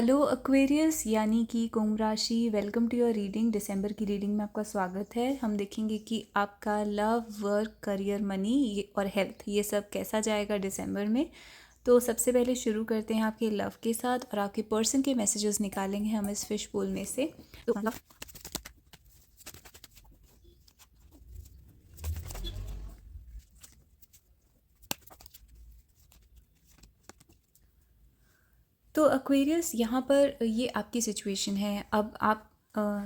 Hello Aquarius यानी कि कुंभ राशि, वेलकम टू योर रीडिंग। दिसंबर की रीडिंग में आपका स्वागत है। हम देखेंगे कि आपका लव, वर्क, करियर, मनी और हेल्थ ये सब कैसा जाएगा दिसंबर में। तो सबसे पहले शुरू करते हैं आपके लव के साथ और आपके पर्सन के मैसेजेस निकालेंगे हम इस फिश बोल में से। तो एक्वेरियस यहाँ पर ये आपकी सिचुएशन है। अब आप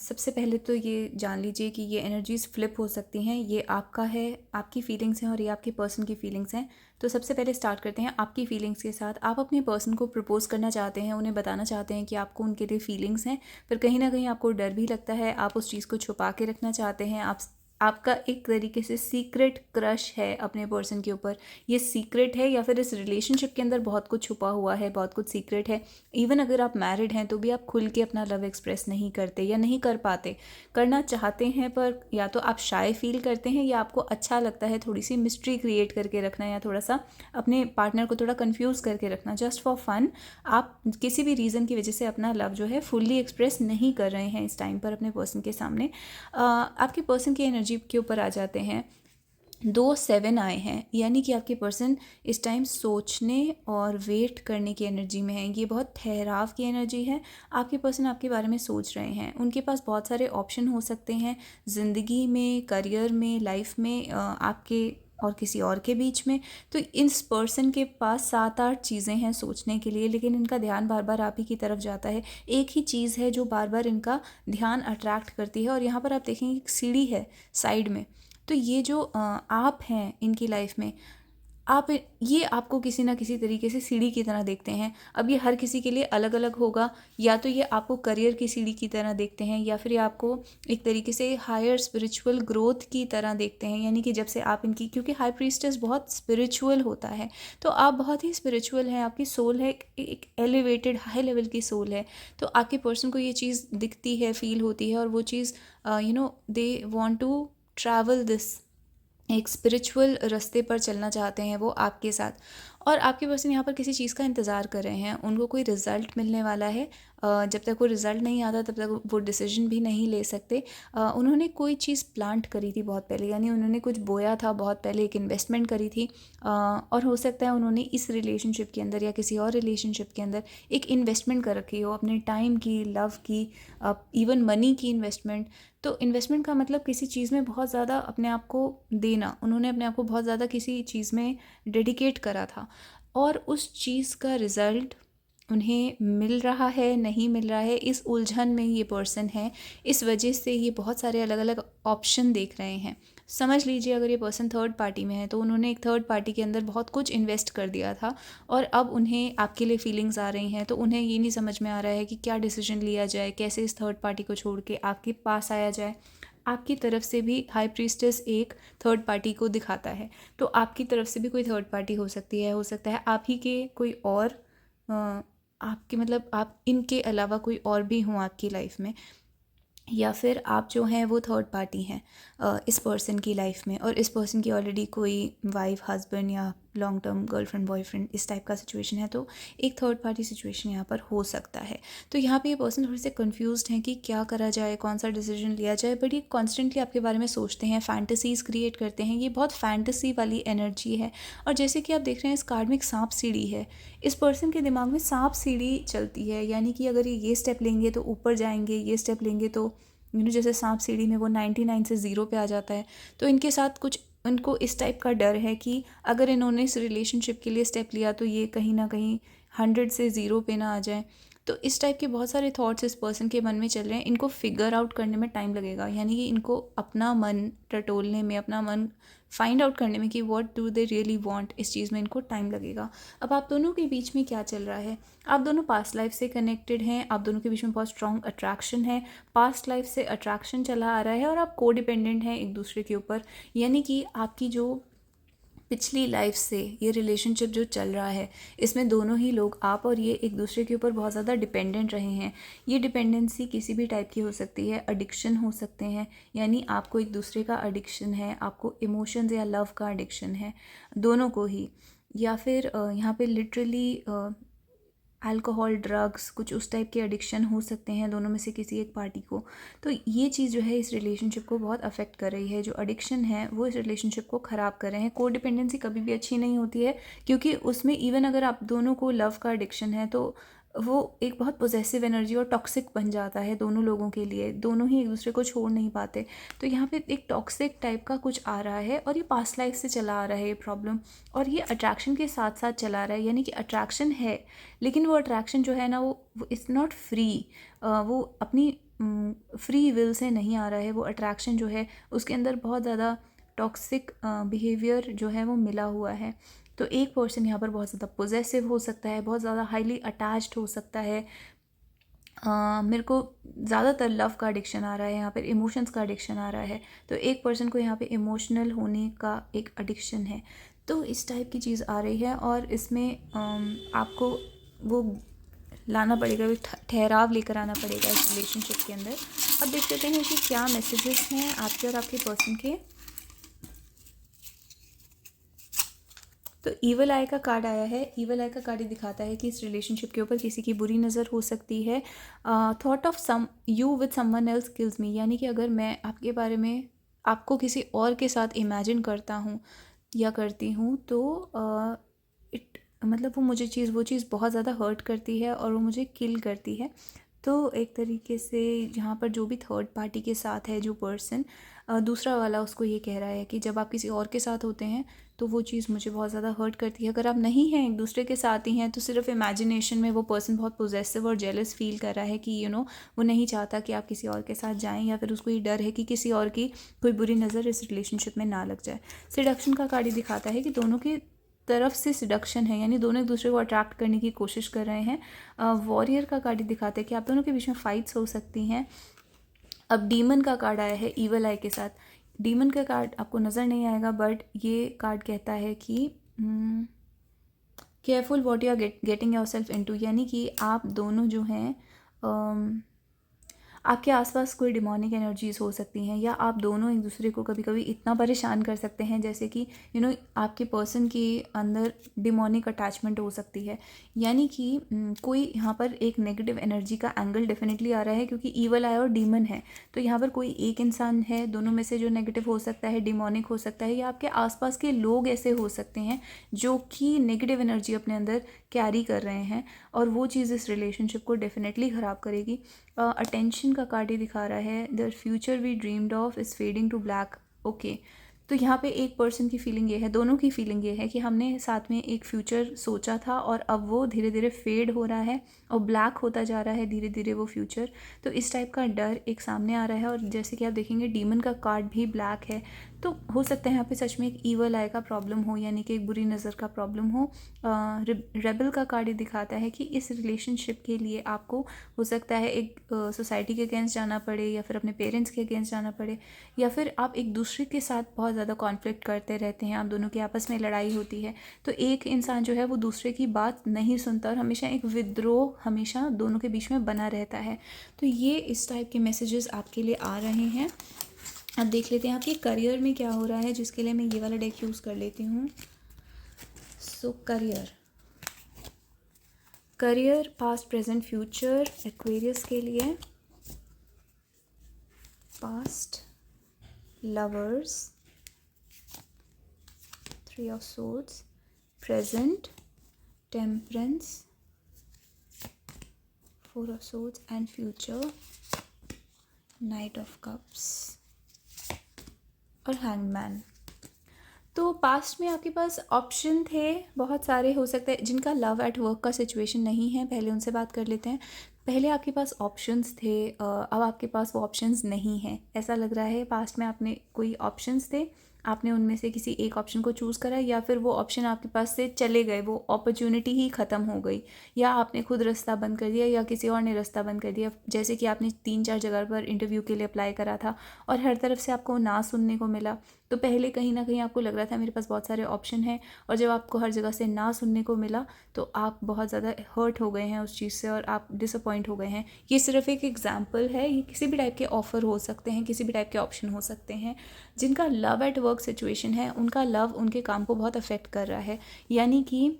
सबसे पहले तो ये जान लीजिए कि ये एनर्जीज फ्लिप हो सकती हैं। ये आपका है, आपकी फीलिंग्स हैं और ये आपके पर्सन की फीलिंग्स हैं। तो सबसे पहले स्टार्ट करते हैं आपकी फीलिंग्स के साथ। आप अपने पर्सन को प्रपोज करना चाहते हैं, उन्हें बताना चाहते हैं कि आपको उनके लिए फीलिंग्स हैं, पर कहीं ना कहीं आपको डर भी लगता है। आप उस चीज़ को छुपा के रखना चाहते हैं। आपका एक तरीके से सीक्रेट क्रश है अपने पर्सन के ऊपर। ये सीक्रेट है या फिर इस रिलेशनशिप के अंदर बहुत कुछ छुपा हुआ है, बहुत कुछ सीक्रेट है। इवन अगर आप मैरिड हैं तो भी आप खुल के अपना लव एक्सप्रेस नहीं करते या नहीं कर पाते। करना चाहते हैं पर या तो आप शाय फील करते हैं या आपको अच्छा लगता है थोड़ी सी मिस्ट्री क्रिएट करके रखना या थोड़ा सा अपने पार्टनर को थोड़ा कंफ्यूज करके रखना, जस्ट फॉर फन। आप किसी भी रीज़न की वजह से अपना लव जो है फुल्ली एक्सप्रेस नहीं कर रहे हैं इस टाइम पर अपने पर्सन के सामने। आपके पर्सन की एनर्जी के ऊपर आ जाते हैं। 2 7 आए हैं, यानी कि आपके पर्सन इस टाइम सोचने और वेट करने की एनर्जी में है। ये बहुत ठहराव की एनर्जी है। आपके पर्सन आपके बारे में सोच रहे हैं। उनके पास बहुत सारे ऑप्शन हो सकते हैं ज़िंदगी में, करियर में, लाइफ में, आपके और किसी और के बीच में। तो इस पर्सन के पास 7 8 चीज़ें हैं सोचने के लिए, लेकिन इनका ध्यान बार बार आप ही की तरफ जाता है। एक ही चीज़ है जो बार बार इनका ध्यान अट्रैक्ट करती है। और यहाँ पर आप देखेंगे एक सीढ़ी है साइड में। तो ये जो आप हैं इनकी लाइफ में, आप ये आपको किसी ना किसी तरीके से सीढ़ी की तरह देखते हैं। अब ये हर किसी के लिए अलग अलग होगा। या तो ये आपको करियर की सीढ़ी की तरह देखते हैं या फिर ये आपको एक तरीके से हायर स्पिरिचुअल ग्रोथ की तरह देखते हैं। यानी कि जब से आप इनकी, क्योंकि हाई प्रीस्टेस बहुत स्पिरिचुअल होता है, तो आप बहुत ही स्पिरिचुअल हैं। आपकी सोल है एक एलिवेटेड हाई लेवल की सोल है। तो आपके पर्सन को ये चीज़ दिखती है, फील होती है और वो चीज़ they want to travel this, एक स्पिरिचुअल रास्ते पर चलना चाहते हैं वो आपके साथ। और आपके पर्सन यहाँ पर किसी चीज़ का इंतज़ार कर रहे हैं। उनको कोई रिज़ल्ट मिलने वाला है। जब तक वो रिज़ल्ट नहीं आता तब तक वो डिसीजन भी नहीं ले सकते। उन्होंने कोई चीज़ प्लांट करी थी बहुत पहले, यानी उन्होंने कुछ बोया था बहुत पहले, एक इन्वेस्टमेंट करी थी। और हो सकता है उन्होंने इस रिलेशनशिप के अंदर या किसी और रिलेशनशिप के अंदर एक इन्वेस्टमेंट कर रखी हो, अपने टाइम की, लव की, इवन मनी की इन्वेस्टमेंट। तो इन्वेस्टमेंट का मतलब किसी चीज़ में बहुत ज़्यादा अपने आप को देना। उन्होंने अपने आप को बहुत ज़्यादा किसी चीज़ में डेडिकेट करा था और उस चीज़ का रिज़ल्ट उन्हें मिल रहा है, नहीं मिल रहा है, इस उलझन में ये पर्सन है। इस वजह से ये बहुत सारे अलग अलग ऑप्शन देख रहे हैं। समझ लीजिए अगर ये पर्सन थर्ड पार्टी में है तो उन्होंने एक थर्ड पार्टी के अंदर बहुत कुछ इन्वेस्ट कर दिया था और अब उन्हें आपके लिए फीलिंग्स आ रही हैं। तो उन्हें ये नहीं समझ में आ रहा है कि क्या डिसीजन लिया जाए, कैसे इस थर्ड पार्टी को छोड़ के आपके पास आया जाए। आपकी तरफ से भी हाई प्रीस्टेस एक थर्ड पार्टी को दिखाता है। तो आपकी तरफ से भी कोई थर्ड पार्टी हो सकती है, हो सकता है आप ही के कोई और आपके मतलब आप इनके अलावा कोई और भी हों आपकी लाइफ में, या फिर आप जो हैं वो थर्ड पार्टी हैं इस पर्सन की लाइफ में। और इस पर्सन की ऑलरेडी कोई वाइफ, हस्बैंड या लॉन्ग टर्म गर्लफ्रेंड, बॉयफ्रेंड इस टाइप का सिचुएशन है। तो एक थर्ड पार्टी सिचुएशन यहाँ पर हो सकता है। तो यहाँ पे ये पर्सन थोड़े से कंफ्यूज्ड हैं कि क्या करा जाए, कौन सा डिसीजन लिया जाए। बट ये कॉन्स्टेंटली आपके बारे में सोचते हैं, फैंटेसीज क्रिएट करते हैं। ये बहुत फैंटेसी वाली एनर्जी है। और जैसे कि आप देख रहे हैं इस कार्ड में एक सांप सीढ़ी है। इस पर्सन के दिमाग में सांप सीढ़ी चलती है, यानी कि अगर ये स्टेप लेंगे तो ऊपर जाएंगे, ये स्टेप लेंगे तो जैसे सांप सीढ़ी में वो 99 से 0 पे आ जाता है। तो इनके साथ कुछ, उनको इस टाइप का डर है कि अगर इन्होंने इस रिलेशनशिप के लिए स्टेप लिया तो ये कहीं ना कहीं 100 से 0 पे ना आ जाए। तो इस टाइप के बहुत सारे थॉट्स इस पर्सन के मन में चल रहे हैं। इनको फिगर आउट करने में टाइम लगेगा, यानी कि इनको अपना मन टटोलने में, अपना मन फाइंड आउट करने में कि what do they really want, इस चीज़ में इनको टाइम लगेगा। अब आप दोनों के बीच में क्या चल रहा है? आप दोनों पास्ट लाइफ से कनेक्टेड हैं। आप दोनों के बीच में बहुत स्ट्रॉन्ग अट्रैक्शन है। पास्ट लाइफ से अट्रैक्शन चला आ रहा है और आप को डिपेंडेंट हैं एक दूसरे के ऊपर। यानी कि आपकी जो पिछली लाइफ से ये रिलेशनशिप जो चल रहा है, इसमें दोनों ही लोग, आप और ये, एक दूसरे के ऊपर बहुत ज़्यादा डिपेंडेंट रहे हैं। ये डिपेंडेंसी किसी भी टाइप की हो सकती है। एडिक्शन हो सकते हैं, यानी आपको एक दूसरे का एडिक्शन है, आपको इमोशंस या लव का एडिक्शन है, दोनों को ही। या फिर यहाँ पे लिटरली अल्कोहल, ड्रग्स, कुछ उस टाइप के एडिक्शन हो सकते हैं दोनों में से किसी एक पार्टी को। तो ये चीज़ जो है इस रिलेशनशिप को बहुत अफेक्ट कर रही है। जो एडिक्शन है वो इस रिलेशनशिप को ख़राब कर रहे हैं। कोडिपेंडेंसी कभी भी अच्छी नहीं होती है, क्योंकि उसमें इवन अगर आप दोनों को लव का एडिक्शन है तो वो एक बहुत पॉसेसिव एनर्जी और टॉक्सिक बन जाता है दोनों लोगों के लिए। दोनों ही एक दूसरे को छोड़ नहीं पाते। तो यहाँ पे एक टॉक्सिक टाइप का कुछ आ रहा है, और ये पास्ट लाइफ से चला आ रहा है ये प्रॉब्लम, और ये अट्रैक्शन के साथ साथ चला रहा है। यानी कि अट्रैक्शन है, लेकिन वो अट्रैक्शन जो है ना वो इट्स नॉट फ्री। वो अपनी फ्री विल से नहीं आ रहा है। वो अट्रैक्शन जो है उसके अंदर बहुत ज़्यादा टॉक्सिक बिहेवियर जो है वो मिला हुआ है। तो एक पर्सन यहाँ पर बहुत ज़्यादा पॉसेसिव हो सकता है, बहुत ज़्यादा हाईली अटैच्ड हो सकता है। मेरे को ज़्यादातर लव का एडिक्शन आ रहा है, यहाँ पर इमोशंस का एडिक्शन आ रहा है। तो एक पर्सन को यहाँ पे इमोशनल होने का एक एडिक्शन है। तो इस टाइप की चीज़ आ रही है, और इसमें आपको वो लाना पड़ेगा, वो ठहराव लेकर आना पड़ेगा इस रिलेशनशिप के अंदर। अब देख लेते हैं कि क्या मैसेजेस हैं आपके और आपके पर्सन के। तो ईवल आई का कार्ड आया है। ईवल आई का कार्ड ही दिखाता है कि इस रिलेशनशिप के ऊपर किसी की बुरी नज़र हो सकती है। Thought of some you with someone else kills me, यानी कि अगर मैं आपके बारे में आपको किसी और के साथ इमेजिन करता हूँ या करती हूँ तो इट मतलब वो चीज़ बहुत ज़्यादा हर्ट करती है और वो मुझे किल करती है। तो एक तरीके से यहाँ पर जो भी थर्ड पार्टी के साथ है जो पर्सन, दूसरा वाला उसको ये कह रहा है कि जब आप किसी और के साथ होते हैं तो वो चीज़ मुझे बहुत ज़्यादा हर्ट करती है। अगर आप नहीं हैं, एक दूसरे के साथ ही हैं, तो सिर्फ इमेजिनेशन में वो पर्सन बहुत पोजेसिव और जेलस फील कर रहा है कि वो नहीं चाहता कि आप किसी और के साथ जाएं, या फिर उसको ये डर है कि किसी और की कोई बुरी नज़र इस रिलेशनशिप में ना लग जाए। सिडक्शन का कार्ड दिखाता है कि दोनों की तरफ से सिडक्शन है, यानी दोनों एक दूसरे को अट्रैक्ट करने की कोशिश कर रहे हैं। वॉरियर का कार्ड दिखाता है कि आप दोनों के बीच में फाइट्स हो सकती हैं। अब डीमन का कार्ड आया है ईवल आई के साथ। डीमन का कार्ड आपको नज़र नहीं आएगा, बट ये कार्ड कहता है कि careful what you are getting yourself into, यानी कि आप दोनों जो हैं आपके आसपास कोई डिमोनिक एनर्जीज़ हो सकती हैं, या आप दोनों एक दूसरे को कभी कभी इतना परेशान कर सकते हैं जैसे कि आपके पर्सन के अंदर डिमोनिक अटैचमेंट हो सकती है। यानी कि कोई यहाँ पर एक नेगेटिव एनर्जी का एंगल डेफिनेटली आ रहा है, क्योंकि ईवल आया और डीमन है। तो यहाँ पर कोई एक इंसान है दोनों में से जो नेगेटिव हो सकता है, डिमोनिक हो सकता है, या आपके आसपास के लोग ऐसे हो सकते हैं जो कि नेगेटिव एनर्जी अपने अंदर कैरी कर रहे हैं, और वो चीज़ इस रिलेशनशिप को डेफिनेटली ख़राब करेगी। अटेंशन का कार्ड ही दिखा रहा है the future we dreamed of is fading to black. Okay, तो यहाँ पे एक पर्सन की फीलिंग ये है, दोनों की फीलिंग ये है कि हमने साथ में एक फ्यूचर सोचा था और अब वो धीरे धीरे फेड हो रहा है और ब्लैक होता जा रहा है धीरे धीरे वो फ्यूचर। तो इस टाइप का डर एक सामने आ रहा है, और जैसे कि आप देखेंगे डीमन का कार्ड भी ब्लैक है। तो हो सकता है यहाँ पे सच में एक ईवल आई का प्रॉब्लम हो, यानी कि एक बुरी नज़र का प्रॉब्लम हो। रेबल का कार्ड दिखाता है कि इस रिलेशनशिप के लिए आपको हो सकता है एक सोसाइटी के अगेंस्ट जाना पड़े, या फिर अपने पेरेंट्स के अगेंस्ट जाना पड़े, या फिर आप एक दूसरे के साथ बहुत ज़्यादा कॉन्फ्लिक्ट करते रहते हैं, आप दोनों की आपस में लड़ाई होती है। तो एक इंसान जो है वो दूसरे की बात नहीं सुनता, और हमेशा एक विद्रोह हमेशा दोनों के बीच में बना रहता है। तो ये इस टाइप के मैसेजेस आपके लिए आ रहे हैं। अब देख लेते हैं आपके करियर में क्या हो रहा है, जिसके लिए मैं ये वाला डेक यूज़ कर लेती हूँ। सो career past present future Aquarius के लिए। Past lovers, 3 of swords, present temperance, 4 of swords, and future night of cups और हैंगमैन। तो पास्ट में आपके पास ऑप्शन थे, बहुत सारे हो सकते हैं जिनका लव एट वर्क का सिचुएशन नहीं है, पहले उनसे बात कर लेते हैं। पहले आपके पास ऑप्शंस थे, अब आपके पास वो ऑप्शंस नहीं हैं। ऐसा लग रहा है पास्ट में आपने कोई ऑप्शंस थे, आपने उनमें से किसी एक ऑप्शन को चूज़ करा, या फिर वो ऑप्शन आपके पास से चले गए, वो अपॉर्चुनिटी ही ख़त्म हो गई, या आपने खुद रास्ता बंद कर दिया या किसी और ने रास्ता बंद कर दिया। जैसे कि आपने 3-4 जगह पर इंटरव्यू के लिए अप्लाई करा था और हर तरफ से आपको ना सुनने को मिला। तो पहले कहीं ना कहीं आपको लग रहा था मेरे पास बहुत सारे ऑप्शन हैं, और जब आपको हर जगह से ना सुनने को मिला तो आप बहुत ज़्यादा हर्ट हो गए हैं उस चीज़ से, और आप डिसअपॉइंट हो गए हैं। ये सिर्फ एक एग्जांपल है, ये किसी भी टाइप के ऑफ़र हो सकते हैं, किसी भी टाइप के ऑप्शन हो सकते हैं। जिनका लव एट वर्क सिचुएशन है, उनका लव उनके काम को बहुत अफेक्ट कर रहा है। यानी कि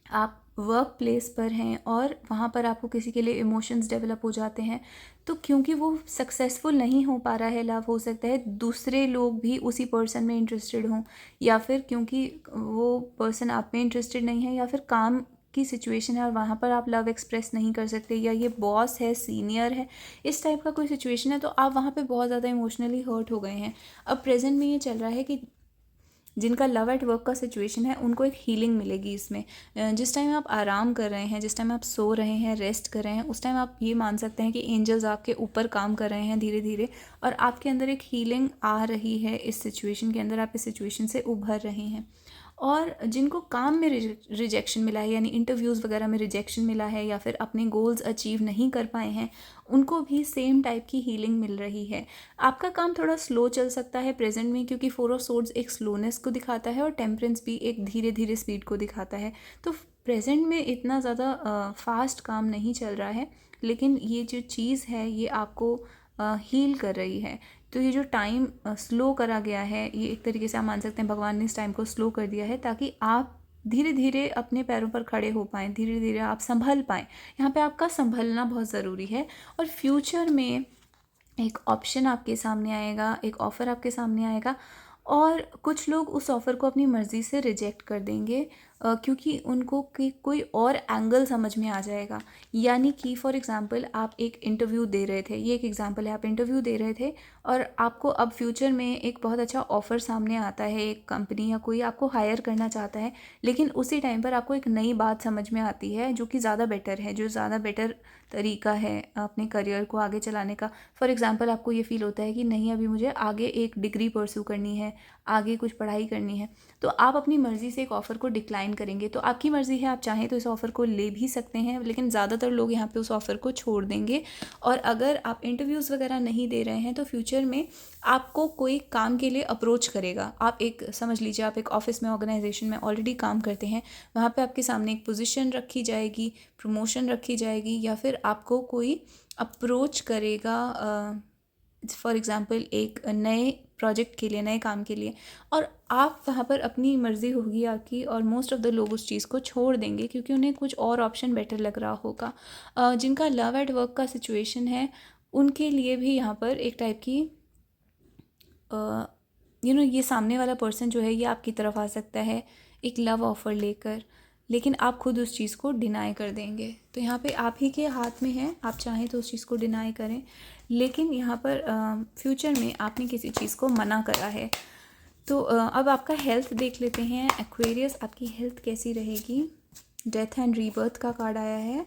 आप वर्क प्लेस पर हैं और वहाँ पर आपको किसी के लिए इमोशंस डेवलप हो जाते हैं, तो क्योंकि वो सक्सेसफुल नहीं हो पा रहा है लव, हो सकता है दूसरे लोग भी उसी पर्सन में इंटरेस्टेड हों, या फिर क्योंकि वो पर्सन आप में इंटरेस्टेड नहीं है, या फिर काम की सिचुएशन है और वहाँ पर आप लव एक्सप्रेस नहीं कर सकते, या ये बॉस है, सीनियर है, इस टाइप का कोई सिचुएशन है, तो आप वहाँ पे बहुत ज़्यादा इमोशनली हर्ट हो गए हैं। अब प्रेजेंट में ये चल रहा है कि जिनका लव एट वर्क का सिचुएशन है उनको एक हीलिंग मिलेगी इसमें। जिस टाइम आप आराम कर रहे हैं, जिस टाइम आप सो रहे हैं, रेस्ट कर रहे हैं, उस टाइम आप ये मान सकते हैं कि एंजल्स आपके ऊपर काम कर रहे हैं धीरे धीरे, और आपके अंदर एक हीलिंग आ रही है इस सिचुएशन के अंदर, आप इस सिचुएशन से उभर रहे हैं। और जिनको काम में रिजेक्शन मिला है, यानी इंटरव्यूज़ वगैरह में रिजेक्शन मिला है, या फिर अपने गोल्स अचीव नहीं कर पाए हैं, उनको भी सेम टाइप की हीलिंग मिल रही है। आपका काम थोड़ा स्लो चल सकता है प्रेजेंट में, क्योंकि 4 ऑफ सोर्ड्स एक स्लोनेस को दिखाता है और टेम्परेंस भी एक धीरे धीरे स्पीड को दिखाता है। तो प्रेजेंट में इतना ज़्यादा फास्ट काम नहीं चल रहा है, लेकिन ये जो चीज़ है ये आपको हील कर रही है। तो ये जो टाइम स्लो करा गया है, ये एक तरीके से आप मान सकते हैं भगवान ने इस टाइम को स्लो कर दिया है, ताकि आप धीरे धीरे अपने पैरों पर खड़े हो पाएँ, धीरे धीरे आप संभल पाएँ। यहाँ पे आपका संभलना बहुत ज़रूरी है। और फ्यूचर में एक ऑप्शन आपके सामने आएगा, एक ऑफ़र आपके सामने आएगा, और कुछ लोग उस ऑफ़र को अपनी मर्ज़ी से रिजेक्ट कर देंगे, क्योंकि उनको कोई और एंगल समझ में आ जाएगा। यानी कि फॉर एग्ज़ाम्पल आप एक इंटरव्यू दे रहे थे, ये एक एग्ज़ाम्पल है, आप इंटरव्यू दे रहे थे और आपको अब फ्यूचर में एक बहुत अच्छा ऑफ़र सामने आता है, एक कंपनी या कोई आपको हायर करना चाहता है, लेकिन उसी टाइम पर आपको एक नई बात समझ में आती है जो कि ज़्यादा बेटर है, जो ज़्यादा बेटर तरीका है अपने करियर को आगे चलाने का। फॉर एग्ज़ाम्पल आपको ये फ़ील होता है कि नहीं, अभी मुझे आगे एक डिग्री परस्यू करनी है, आगे कुछ पढ़ाई करनी है, तो आप अपनी मर्ज़ी से एक ऑफ़र को डिक्लाइन करेंगे। तो आपकी मर्ज़ी है, आप चाहें तो इस ऑफ़र को ले भी सकते हैं, लेकिन ज़्यादातर लोग यहाँ पे उस ऑफ़र को छोड़ देंगे। और अगर आप इंटरव्यूज़ वगैरह नहीं दे रहे हैं, तो फ्यूचर में आपको कोई काम के लिए अप्रोच करेगा। आप एक समझ लीजिए, आप एक ऑफ़िस में, ऑर्गेनाइजेशन में ऑलरेडी काम करते हैं, वहाँ पे आपके सामने एक पोजीशन रखी जाएगी, प्रमोशन रखी जाएगी, या फिर आपको कोई अप्रोच करेगा फॉर एग्ज़ाम्पल एक नए प्रोजेक्ट के लिए, नए काम के लिए, और आप वहाँ पर अपनी मर्ज़ी होगी आपकी, और मोस्ट ऑफ़ द लोग उस चीज़ को छोड़ देंगे क्योंकि उन्हें कुछ और ऑप्शन बेटर लग रहा होगा। जिनका लव एट वर्क का सिचुएशन है, उनके लिए भी यहाँ पर एक टाइप की ये सामने वाला पर्सन जो है ये आपकी तरफ आ सकता है एक लव ऑफ़र लेकर, लेकिन आप खुद उस चीज़ को डिनाई कर देंगे। तो यहाँ पे आप ही के हाथ में है, आप चाहें तो उस चीज़ को डिनाई करें, लेकिन यहाँ पर फ्यूचर में आपने किसी चीज़ को मना करा है। तो अब आपका हेल्थ देख लेते हैं। एक्वेरियस, आपकी हेल्थ कैसी रहेगी? डेथ एंड रीबर्थ का कार्ड आया है।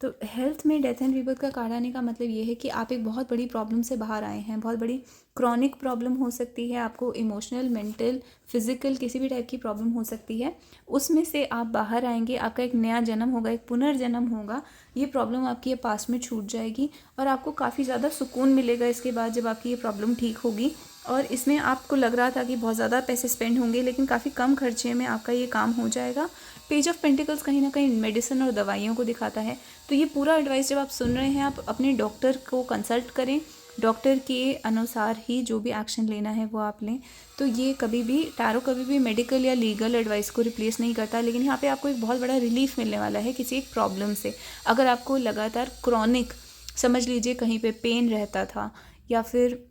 तो हेल्थ में डेथ एंड रीबर्थ का कार्ड आने का मतलब ये है कि आप एक बहुत बड़ी प्रॉब्लम से बाहर आए हैं। बहुत बड़ी क्रॉनिक प्रॉब्लम हो सकती है, आपको इमोशनल, मेंटल, फिज़िकल किसी भी टाइप की प्रॉब्लम हो सकती है, उसमें से आप बाहर आएंगे। आपका एक नया जन्म होगा, एक पुनर्जन्म होगा। ये प्रॉब्लम आपकी ये पास में छूट जाएगी और आपको काफ़ी ज़्यादा सुकून मिलेगा इसके बाद, जब आपकी ये प्रॉब्लम ठीक होगी। और इसमें आपको लग रहा था कि बहुत ज़्यादा पैसे स्पेंड होंगे, लेकिन काफ़ी कम खर्चे में आपका ये काम हो जाएगा। पेज ऑफ पेंटिकल्स कहीं ना कहीं मेडिसिन और दवाइयों को दिखाता है। तो ये पूरा एडवाइस जब आप सुन रहे हैं, आप अपने डॉक्टर को कंसल्ट करें, डॉक्टर के अनुसार ही जो भी एक्शन लेना है वो आप लें। तो ये टैरो कभी भी मेडिकल या लीगल एडवाइस को रिप्लेस नहीं करता, लेकिन यहाँ पे आपको एक बहुत बड़ा रिलीफ मिलने वाला है किसी एक प्रॉब्लम से। अगर आपको लगातार क्रॉनिक, समझ लीजिए कहीं पे पेन रहता था, या फिर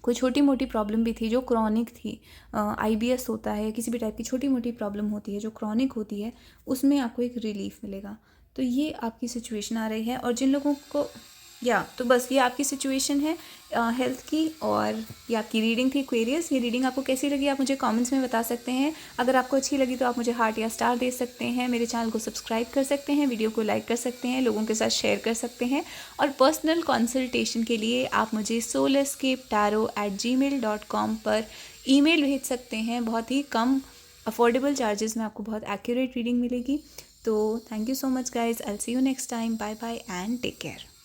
कोई छोटी मोटी प्रॉब्लम भी थी जो क्रॉनिक थी, IBS होता है, किसी भी टाइप की छोटी मोटी प्रॉब्लम होती है जो क्रॉनिक होती है, उसमें आपको एक रिलीफ मिलेगा। तो ये आपकी सिचुएशन आ रही है। और जिन लोगों को तो बस ये आपकी सिचुएशन है हेल्थ की, और ये आपकी रीडिंग थी एक्वेरियस। ये रीडिंग आपको कैसी लगी आप मुझे कमेंट्स में बता सकते हैं। अगर आपको अच्छी लगी तो आप मुझे हार्ट या स्टार दे सकते हैं, मेरे चैनल को सब्सक्राइब कर सकते हैं, वीडियो को लाइक कर सकते हैं, लोगों के साथ शेयर कर सकते हैं। और पर्सनल कंसल्टेशन के लिए आप मुझे soulascapetarot@gmail.com पर ईमेल भेज सकते हैं। बहुत ही कम अफोर्डेबल चार्जेस में आपको बहुत एक्यूरेट रीडिंग मिलेगी। तो thank you so much guys, I will see you next time. Bye bye and take care.